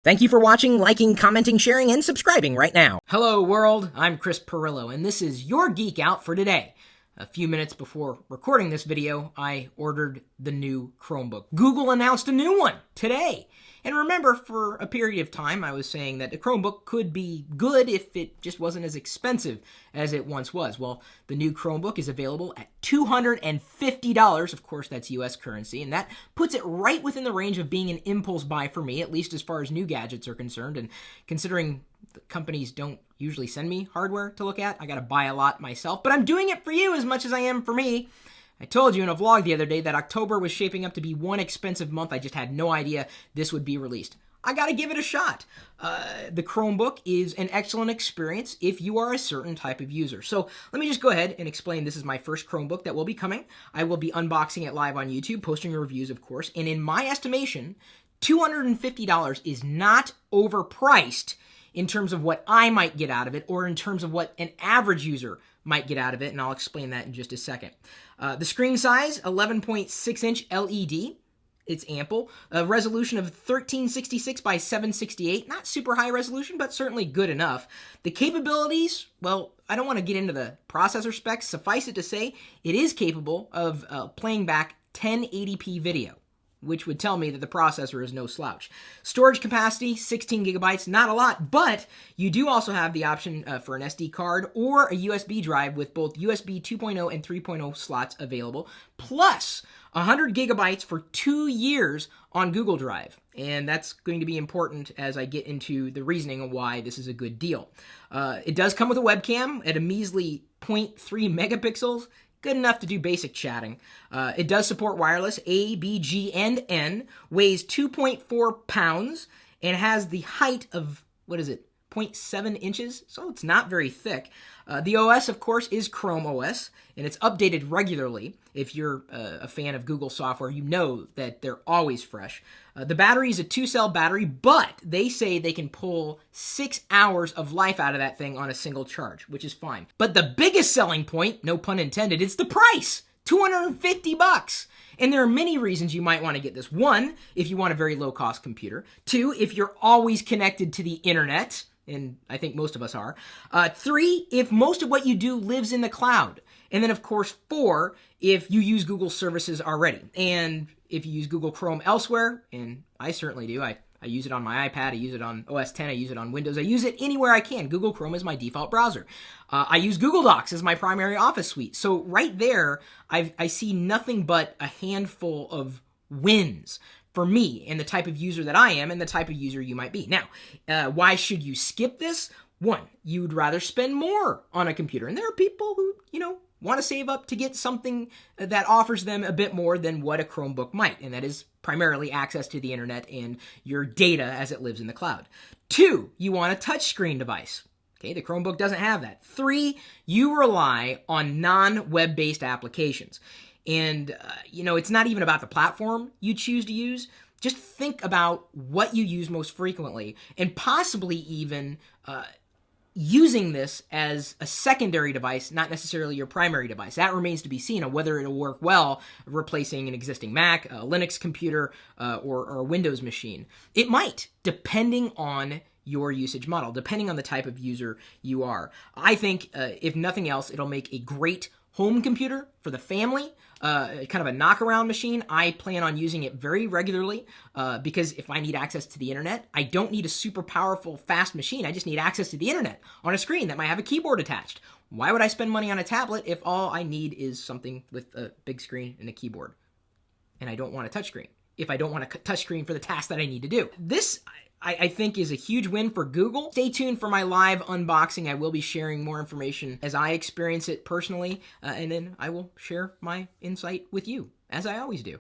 Thank you for watching, liking, commenting, sharing, and subscribing right now. Hello world, I'm Chris Pirillo, and this is your Geek Out for today. A few minutes before recording this video, I ordered the new Chromebook. Google announced a new one today. And remember, for a period of time, I was saying that the Chromebook could be good if it just wasn't as expensive as it once was. Well, the new Chromebook is available at $250. Of course, that's US currency, and that puts it right within the range of being an impulse buy for me, at least as far as new gadgets are concerned. And considering the companies don't usually send me hardware to look at, I gotta buy a lot myself, but I'm doing it for you as much as I am for me. I told you in a vlog the other day that October was shaping up to be one expensive month. I just had no idea this would be released. I gotta give it a shot. The Chromebook is an excellent experience if you are a certain type of user. So let me just go ahead and explain. This is my first Chromebook that will be coming. I will be unboxing it live on YouTube, posting reviews, of course. And in my estimation, $250 is not overpriced in terms of what I might get out of it or in terms of what an average user might get out of it, and I'll explain that in just a second. The screen size, 11.6-inch LED. It's ample. A resolution of 1366 by 768. Not super high resolution, but certainly good enough. The capabilities, well, I don't want to get into the processor specs. Suffice it to say, it is capable of playing back 1080p video, which would tell me that the processor is no slouch. Storage capacity, 16 gigabytes, not a lot, but you do also have the option for an SD card or a USB drive with both USB 2.0 and 3.0 slots available, plus 100 gigabytes for 2 years on Google Drive. And that's going to be important as I get into the reasoning of why this is a good deal. It does come with a webcam at a measly 0.3 megapixels. Good enough to do basic chatting. It does support wireless A, B, G, and N, weighs 2.4 pounds, and has the height of, 0.7 inches, so it's not very thick. The OS, of course, is Chrome OS, and it's updated regularly. If you're a fan of Google software, you know that they're always fresh. The battery is a 2-cell battery, but they say they can pull 6 hours of life out of that thing on a single charge, which is fine. But the biggest selling point, no pun intended, it's the price. $250. And there are many reasons you might want to get this. One, if you want a very low-cost computer. Two, if you're always connected to the internet, and I think most of us are. Three, if most of what you do lives in the cloud. And then, of course, four, if you use Google services already. And if you use Google Chrome elsewhere, and I certainly do, I use it on my iPad, I use it on OS X, I use it on Windows, I use it anywhere I can. Google Chrome is my default browser. I use Google Docs as my primary office suite. So right there, I see nothing but a handful of wins for me and the type of user that I am and the type of user you might be. Now, why should you skip this? One, you'd rather spend more on a computer. And there are people who, want to save up to get something that offers them a bit more than what a Chromebook might. And that is primarily access to the internet and your data as it lives in the cloud. Two, you want a touchscreen device. Okay, the Chromebook doesn't have that. Three, you rely on non-web-based applications. And, it's not even about the platform you choose to use. Just think about what you use most frequently and possibly even using this as a secondary device, not necessarily your primary device. That remains to be seen on whether it'll work well replacing an existing Mac, a Linux computer, or a Windows machine. It might, depending on your usage model, depending on the type of user you are. I think, if nothing else, it'll make a great home computer for the family, kind of a knockaround machine. I plan on using it very regularly because if I need access to the internet, I don't need a super powerful, fast machine. I just need access to the internet on a screen that might have a keyboard attached. Why would I spend money on a tablet if all I need is something with a big screen and a keyboard? And I don't want a touchscreen if I don't want a touchscreen for the task that I need to do. This, I think, is a huge win for Google. Stay tuned for my live unboxing. I will be sharing more information as I experience it personally, and then I will share my insight with you, as I always do.